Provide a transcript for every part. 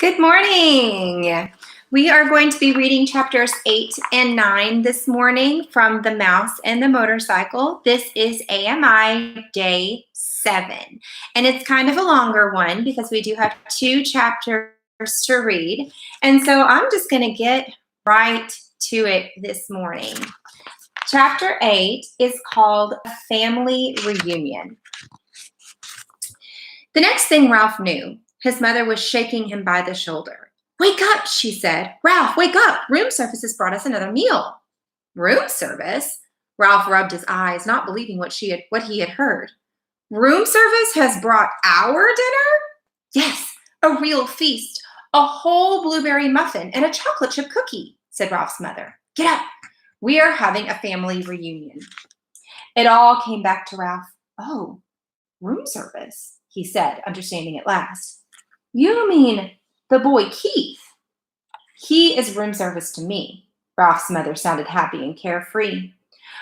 Good morning. We are going to be reading chapters 8 and 9 this morning from The Mouse and the Motorcycle. This is AMI Day 7, and it's kind of a longer one because we do have 2 chapters to read. And so I'm just going to get right to it this morning. Chapter 8 is called A Family Reunion. The next thing Ralph knew, his mother was shaking him by the shoulder. "Wake up," she said. "Ralph, wake up. Room service has brought us another meal." Room service? Ralph rubbed his eyes, not believing what he had heard. Room service has brought our dinner? Yes, a real feast. A whole blueberry muffin and a chocolate chip cookie, said Ralph's mother. "Get up. We are having a family reunion." It all came back to Ralph. "Oh, room service," he said, understanding at last. "You mean the boy Keith?" "He is room service to me." Ralph's mother sounded happy and carefree.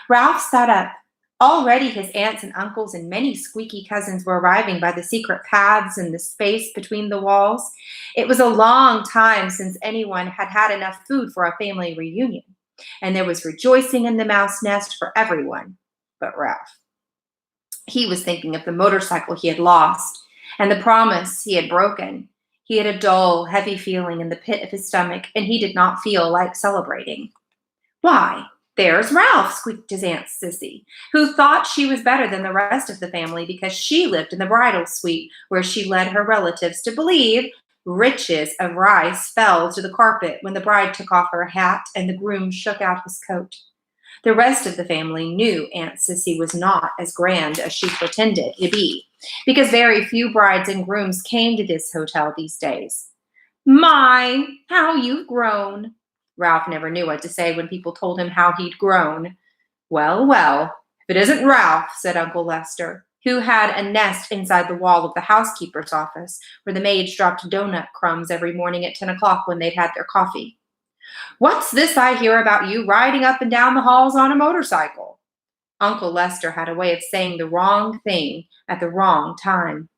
Ralph sat up. Already his aunts and uncles and many squeaky cousins were arriving by the secret paths and the space between the walls. It was a long time since anyone had had enough food for a family reunion, and there was rejoicing in the mouse nest for everyone but Ralph. He was thinking of the motorcycle he had lost and the promise he had broken. He had a dull, heavy feeling in the pit of his stomach, and he did not feel like celebrating. "Why, there's Ralph," squeaked his Aunt Sissy, who thought she was better than the rest of the family because she lived in the bridal suite where she led her relatives to believe riches of rice fell to the carpet when the bride took off her hat and the groom shook out his coat. The rest of the family knew Aunt Sissy was not as grand as she pretended to be, because very few brides and grooms came to this hotel these days. "My, how you've grown." Ralph never knew what to say when people told him how he'd grown. "Well, well, if it isn't Ralph," said Uncle Lester, who had a nest inside the wall of the housekeeper's office, where the maids dropped donut crumbs every morning at 10 o'clock when they'd had their coffee. "What's this I hear about you riding up and down the halls on a motorcycle?" Uncle Lester had a way of saying the wrong thing at the wrong time.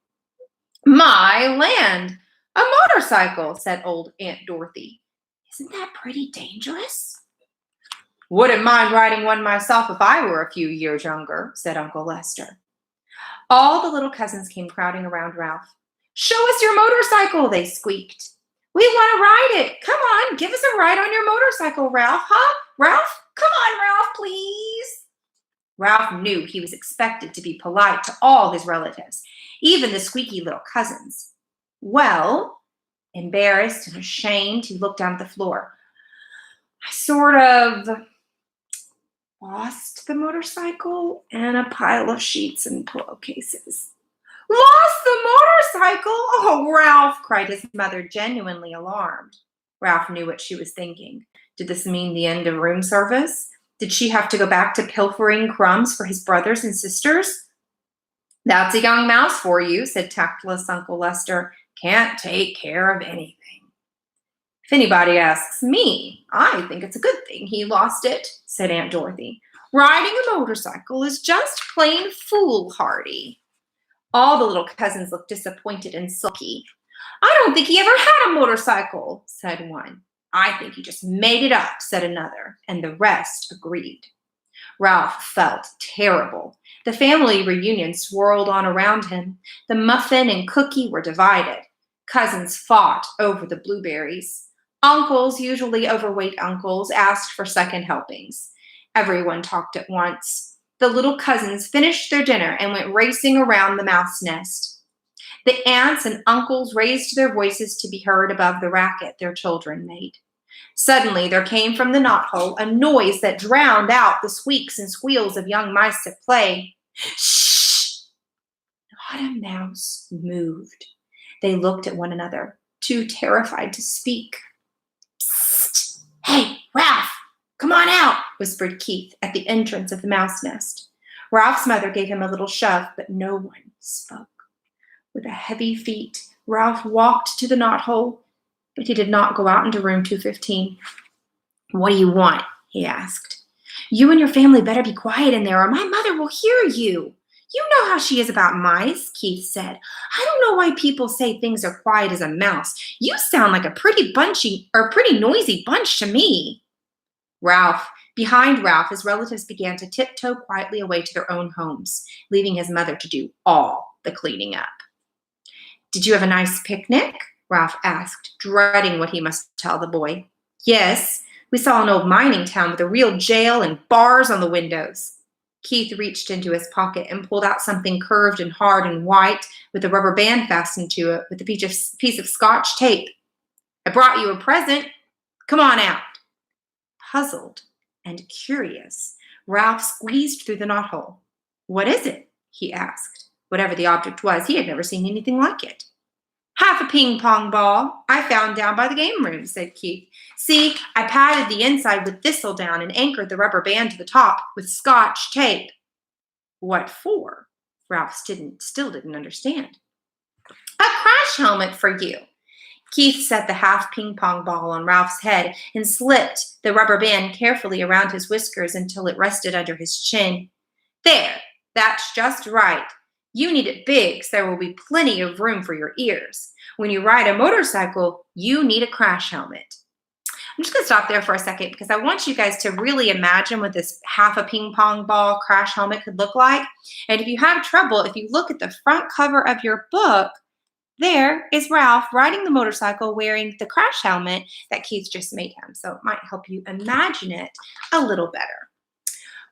"My land, a motorcycle," said old Aunt Dorothy. "Isn't that pretty dangerous?" "Wouldn't mind riding one myself if I were a few years younger," said Uncle Lester. All the little cousins came crowding around Ralph. "Show us your motorcycle," they squeaked. "We want to ride it. Come on, give us a ride on your motorcycle, Ralph, huh? Ralph? Come on, Ralph, please." Ralph knew he was expected to be polite to all his relatives, even the squeaky little cousins. Well, embarrassed and ashamed, he looked down at the floor. "I sort of lost the motorcycle and a pile of sheets and pillowcases." "Lost the motorcycle? Oh, Ralph," cried his mother, genuinely alarmed. Ralph knew what she was thinking. Did this mean the end of room service? Did she have to go back to pilfering crumbs for his brothers and sisters? "That's a young mouse for you," said tactless Uncle Lester. "Can't take care of anything." "If anybody asks me, I think it's a good thing he lost it," said Aunt Dorothy. "Riding a motorcycle is just plain foolhardy." All the little cousins looked disappointed and sulky. "I don't think he ever had a motorcycle," said one. "I think he just made it up," said another, and the rest agreed. Ralph felt terrible. The family reunion swirled on around him. The muffin and cookie were divided. Cousins fought over the blueberries. Uncles, usually overweight uncles, asked for second helpings. Everyone talked at once. The little cousins finished their dinner and went racing around the mouse nest. The aunts and uncles raised their voices to be heard above the racket their children made. Suddenly there came from the knothole a noise that drowned out the squeaks and squeals of young mice at play. "Shh!" Not a mouse moved. They looked at one another, too terrified to speak. "Psst! Hey, Ralph! Come on out," whispered Keith at the entrance of the mouse nest. Ralph's mother gave him a little shove, but no one spoke. With a heavy feet, Ralph walked to the knothole, but he did not go out into room 215. "What do you want?" he asked. "You and your family better be quiet in there, or my mother will hear you. You know how she is about mice, Keith said. I don't know why people say things are quiet as a mouse. You sound like a pretty noisy bunch to me. Behind Ralph, his relatives began to tiptoe quietly away to their own homes, leaving his mother to do all the cleaning up. Did you have a nice picnic? Ralph asked, dreading what he must tell the boy. Yes, we saw an old mining town with a real jail and bars on the windows. Keith reached into his pocket and pulled out something curved and hard and white with a rubber band fastened to it with a piece of Scotch tape. I brought you a present. Come on out. Puzzled and curious, Ralph squeezed through the knothole. What is it? He asked. Whatever the object was, he had never seen anything like it. Half a ping-pong ball I found down by the game room, said Keith. See, I padded the inside with thistledown and anchored the rubber band to the top with Scotch tape. What for? Ralph still didn't understand. A crash helmet for you. Keith set the half ping-pong ball on Ralph's head and slipped the rubber band carefully around his whiskers until it rested under his chin. There, that's just right. You need it big so there will be plenty of room for your ears. When you ride a motorcycle, you need a crash helmet. I'm just going to stop there for a second because I want you guys to really imagine what this half a ping pong ball crash helmet could look like. And if you have trouble, if you look at the front cover of your book, there is Ralph riding the motorcycle wearing the crash helmet that Keith just made him. So it might help you imagine it a little better.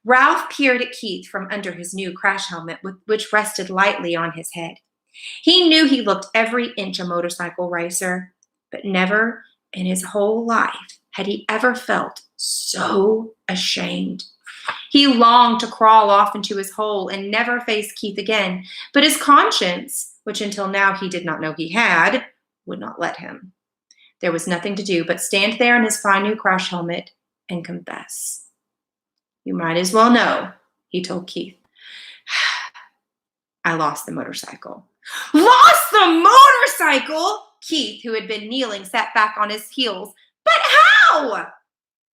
Ralph peered at Keith from under his new crash helmet, which rested lightly on his head. He knew he looked every inch a motorcycle racer, but never in his whole life had he ever felt so ashamed. He longed to crawl off into his hole and never face Keith again, but his conscience, which until now he did not know he had, would not let him. There was nothing to do but stand there in his fine new crash helmet and confess. You might as well know, he told Keith. I lost the motorcycle. Lost the motorcycle? Keith, who had been kneeling, sat back on his heels. But how?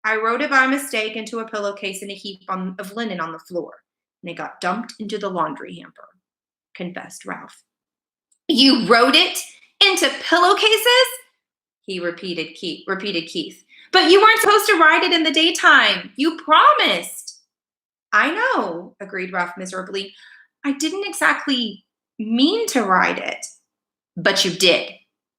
I rode it by mistake into a pillowcase in a heap of linen on the floor, and it got dumped into the laundry hamper, confessed Ralph. You rode it into pillowcases? He repeated Keith. But you weren't supposed to ride it in the daytime. You promised. I know, agreed Ralph miserably. I didn't exactly mean to ride it. But you did.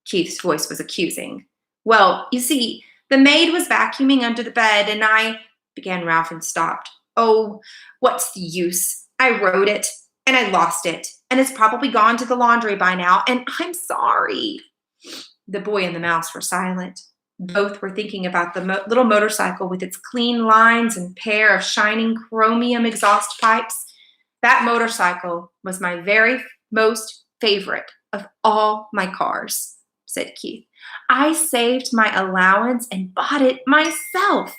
Keith's voice was accusing. Well, you see, the maid was vacuuming under the bed and I, began Ralph and stopped. Oh, what's the use? I rode it and I lost it and it's probably gone to the laundry by now and I'm sorry. The boy and the mouse were silent. Both were thinking about the little motorcycle with its clean lines and pair of shining chromium exhaust pipes. That motorcycle was my very most favorite of all my cars, said Keith. I saved my allowance and bought it myself.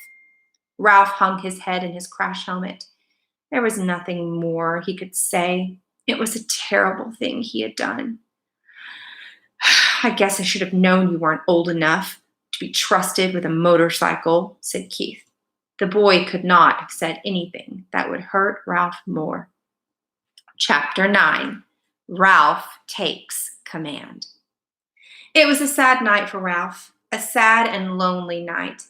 Ralph hung his head in his crash helmet. There was nothing more he could say. It was a terrible thing he had done. I guess I should have known you weren't old enough to be trusted with a motorcycle, said Keith. The boy could not have said anything that would hurt Ralph more. Chapter 9. Ralph Takes Command. It was a sad night for Ralph, a sad and lonely night.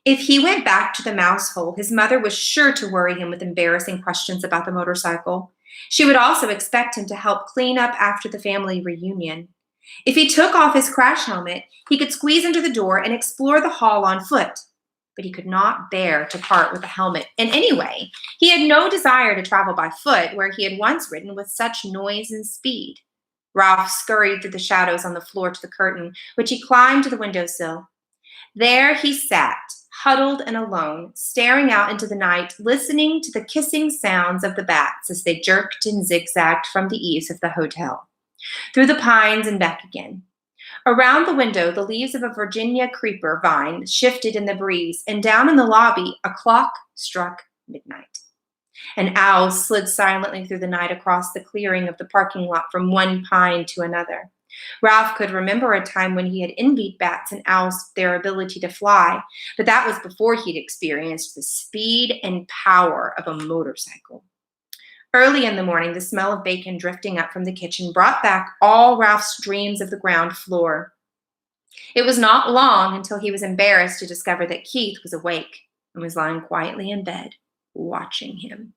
If he went back to the mouse hole, his mother was sure to worry him with embarrassing questions about the motorcycle. She would also expect him to help clean up after the family reunion. If he took off his crash helmet, he could squeeze under the door and explore the hall on foot. But he could not bear to part with the helmet. And anyway, he had no desire to travel by foot where he had once ridden with such noise and speed. Ralph scurried through the shadows on the floor to the curtain, which he climbed to the windowsill. There he sat, huddled and alone, staring out into the night, listening to the kissing sounds of the bats as they jerked and zigzagged from the eaves of the hotel, through the pines and back again. Around the window, the leaves of a Virginia creeper vine shifted in the breeze, and down in the lobby, a clock struck midnight. An owl slid silently through the night across the clearing of the parking lot from one pine to another. Ralph could remember a time when he had envied bats and owls their ability to fly, but that was before he'd experienced the speed and power of a motorcycle. Early in the morning, the smell of bacon drifting up from the kitchen brought back all Ralph's dreams of the ground floor. It was not long until he was embarrassed to discover that Keith was awake and was lying quietly in bed, watching him.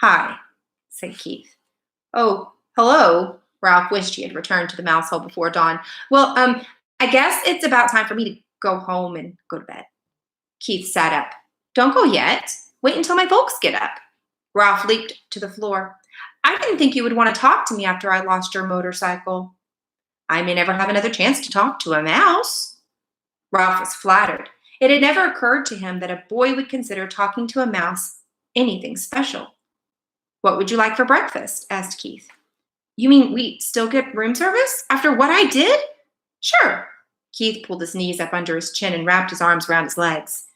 "Hi," said Keith. "Oh, hello." Ralph wished he had returned to the mouse hole before dawn. "Well, I guess it's about time for me to go home and go to bed." Keith sat up. "Don't go yet. Wait until my folks get up." Ralph leaped to the floor. "I didn't think you would want to talk to me after I lost your motorcycle." "I may never have another chance to talk to a mouse." Ralph was flattered. It had never occurred to him that a boy would consider talking to a mouse anything special. "What would you like for breakfast?" asked Keith. "You mean we still get room service after what I did?" "Sure." Keith pulled his knees up under his chin and wrapped his arms around his legs.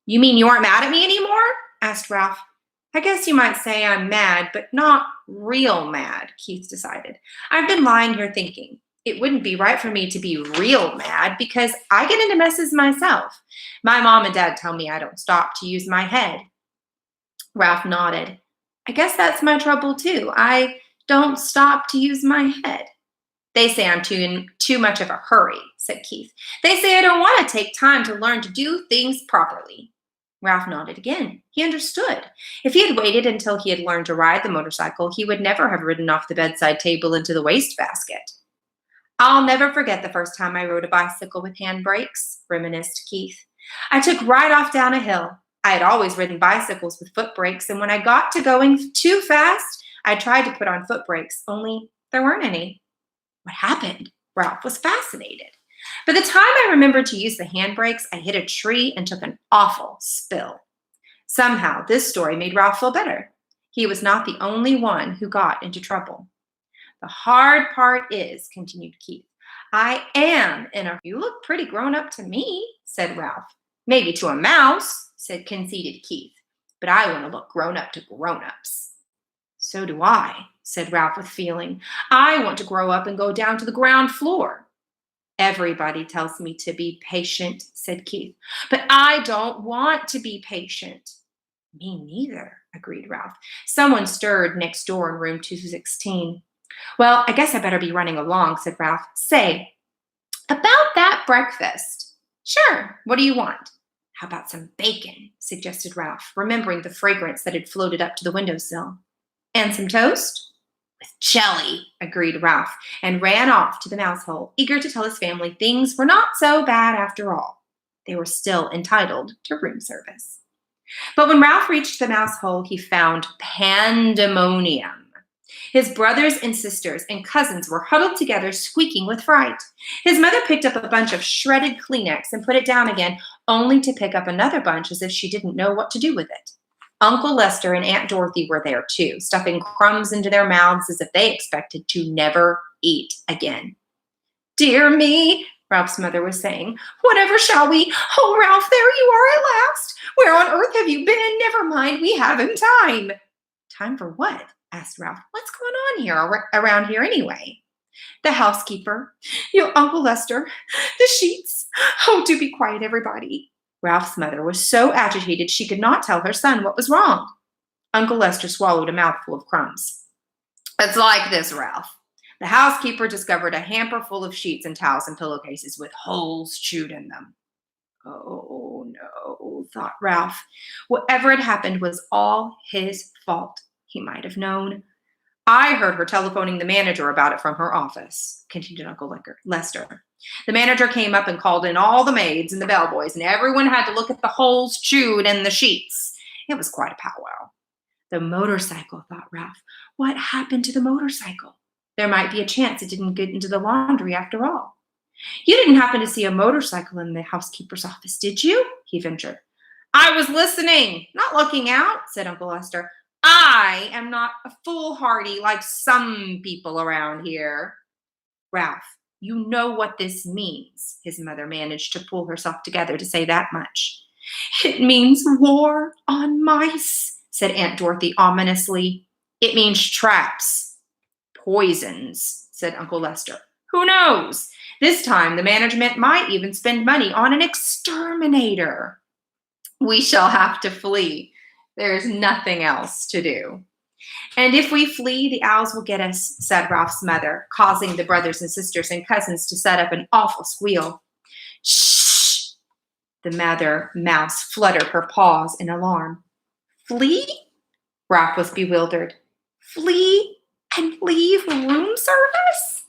"You mean you aren't mad at me anymore?" asked Ralph. "I guess you might say I'm mad, but not real mad," Keith decided. "I've been lying here thinking. It wouldn't be right for me to be real mad because I get into messes myself. My mom and dad tell me I don't stop to use my head." Ralph nodded. "I guess that's my trouble too. I don't stop to use my head." "They say I'm in too much of a hurry," said Keith. "They say I don't want to take time to learn to do things properly." Ralph nodded again. He understood. If he had waited until he had learned to ride the motorcycle, he would never have ridden off the bedside table into the wastebasket. "I'll never forget the first time I rode a bicycle with handbrakes," reminisced Keith. "I took right off down a hill. I had always ridden bicycles with foot brakes, and when I got to going too fast, I tried to put on foot brakes, only there weren't any." "What happened?" Ralph was fascinated. "By the time I remembered to use the handbrakes, I hit a tree and took an awful spill." Somehow, this story made Ralph feel better. He was not the only one who got into trouble. "The hard part is," continued Keith, "I am in a—" "You look pretty grown up to me," said Ralph. "Maybe to a mouse," said conceited Keith, "but I want to look grown up to grown-ups." "So do I," said Ralph with feeling. "I want to grow up and go down to the ground floor." "Everybody tells me to be patient," said Keith, "but I don't want to be patient." "Me neither," agreed Ralph. Someone stirred next door in room 216. "Well, I guess I better be running along," said Ralph. "Say, about that breakfast." "Sure. What do you want?" "How about some bacon?" suggested Ralph, remembering the fragrance that had floated up to the windowsill. "And some toast?" "With jelly," agreed Ralph, and ran off to the mouse hole, eager to tell his family things were not so bad after all. They were still entitled to room service. But when Ralph reached the mouse hole, he found pandemonium. His brothers and sisters and cousins were huddled together, squeaking with fright. His mother picked up a bunch of shredded Kleenex and put it down again, only to pick up another bunch as if she didn't know what to do with it. Uncle Lester and Aunt Dorothy were there too, stuffing crumbs into their mouths as if they expected to never eat again. "Dear me," Ralph's mother was saying. "Whatever shall we? Oh, Ralph, there you are at last. Where on earth have you been? Never mind, we haven't time." "Time for what?" asked Ralph. "What's going on here around here anyway?" "The housekeeper, your Uncle Lester, the sheets. Oh, do be quiet, everybody." Ralph's mother was so agitated she could not tell her son what was wrong. Uncle Lester swallowed a mouthful of crumbs. "It's like this, Ralph. The housekeeper discovered a hamper full of sheets and towels and pillowcases with holes chewed in them." "Oh, no," thought Ralph. Whatever had happened was all his fault. He might have known. "I heard her telephoning the manager about it from her office," continued Uncle Lester. "The manager came up and called in all the maids and the bellboys, and everyone had to look at the holes chewed in the sheets. It was quite a powwow." The motorcycle, thought Ralph. What happened to the motorcycle? There might be a chance it didn't get into the laundry after all. "You didn't happen to see a motorcycle in the housekeeper's office, did you?" he ventured. "I was listening, not looking out," said Uncle Lester. "I am not a foolhardy like some people around here." "Ralph, you know what this means." His mother managed to pull herself together to say that much. "It means war on mice," said Aunt Dorothy ominously. "It means traps." "Poisons," said Uncle Lester. "Who knows? This time the management might even spend money on an exterminator." "We shall have to flee. There is nothing else to do." And if we flee, the owls will get us, said Ralph's mother, causing the brothers and sisters and cousins to set up an awful squeal. Shh! The mother mouse fluttered her paws in alarm. Flee? Ralph was bewildered. Flee and leave room service?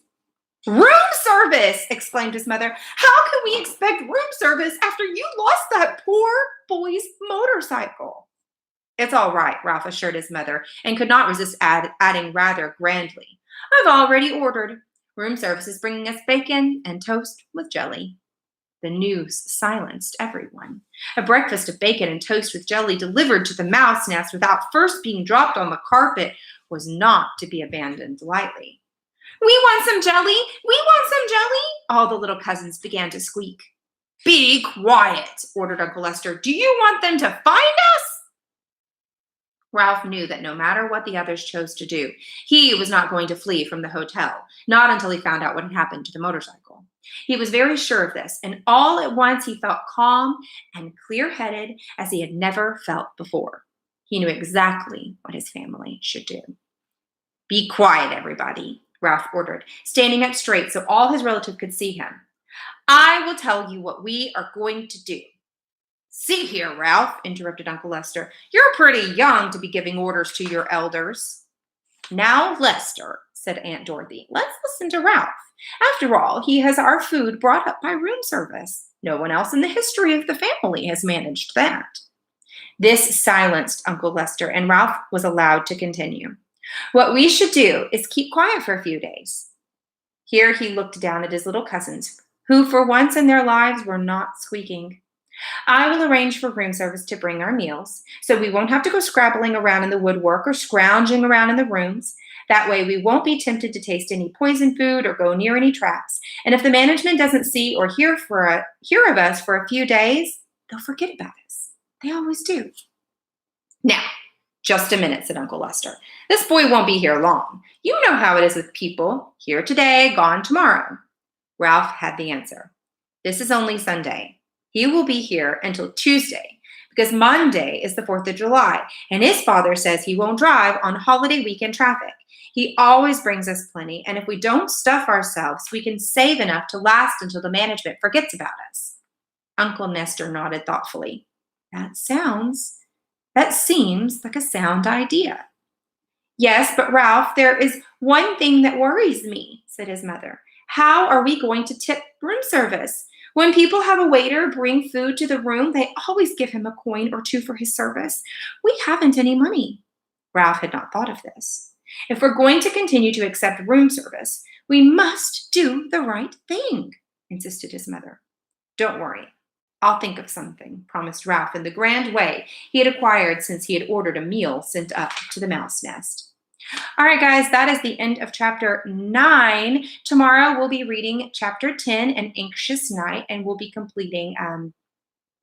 Room service! Exclaimed his mother. How can we expect room service after you lost that poor boy's motorcycle? It's all right, Ralph assured his mother, and could not resist adding rather grandly. I've already ordered. Room service is bringing us bacon and toast with jelly. The news silenced everyone. A breakfast of bacon and toast with jelly delivered to the mouse nest without first being dropped on the carpet was not to be abandoned lightly. We want some jelly! We want some jelly! All the little cousins began to squeak. Be quiet, ordered Uncle Lester. Do you want them to find us? Ralph knew that no matter what the others chose to do, he was not going to flee from the hotel, not until he found out what had happened to the motorcycle. He was very sure of this, and all at once he felt calm and clear-headed as he had never felt before. He knew exactly what his family should do. Be quiet, everybody, Ralph ordered, standing up straight so all his relatives could see him. I will tell you what we are going to do. See here, Ralph, interrupted Uncle Lester. You're pretty young to be giving orders to your elders. Now, Lester, said Aunt Dorothy, let's listen to Ralph. After all, he has our food brought up by room service. No one else in the history of the family has managed that. This silenced Uncle Lester, and Ralph was allowed to continue. What we should do is keep quiet for a few days. Here he looked down at his little cousins, who for once in their lives were not squeaking. I will arrange for room service to bring our meals, so we won't have to go scrabbling around in the woodwork or scrounging around in the rooms. That way we won't be tempted to taste any poison food or go near any traps. And if the management doesn't see or hear of us for a few days, they'll forget about us. They always do. Now, just a minute, said Uncle Lester. This boy won't be here long. You know how it is with people. Here today, gone tomorrow. Ralph had the answer. This is only Sunday. He will be here until Tuesday, because Monday is the 4th of July, and his father says he won't drive on holiday weekend traffic. He always brings us plenty, and if we don't stuff ourselves, we can save enough to last until the management forgets about us. Uncle Nestor nodded thoughtfully. That seems like a sound idea. Yes, but Ralph, there is one thing that worries me, said his mother. How are we going to tip room service? When people have a waiter bring food to the room, they always give him a coin or two for his service. We haven't any money. Ralph had not thought of this. If we're going to continue to accept room service, we must do the right thing, insisted his mother. Don't worry. I'll think of something, promised Ralph in the grand way he had acquired since he had ordered a meal sent up to the mouse nest. All right, guys, that is the end of chapter 9. Tomorrow we'll be reading chapter 10, An Anxious Night, and we'll be completing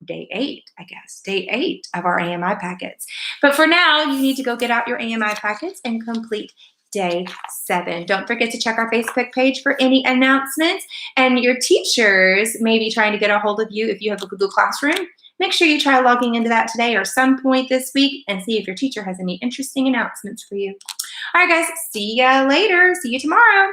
day 8, I guess, day 8 of our AMI packets. But for now, you need to go get out your AMI packets and complete day 7. Don't forget to check our Facebook page for any announcements, and your teachers may be trying to get a hold of you if you have a Google Classroom. Make sure you try logging into that today or some point this week and see if your teacher has any interesting announcements for you. All right, guys, see ya later. See you tomorrow.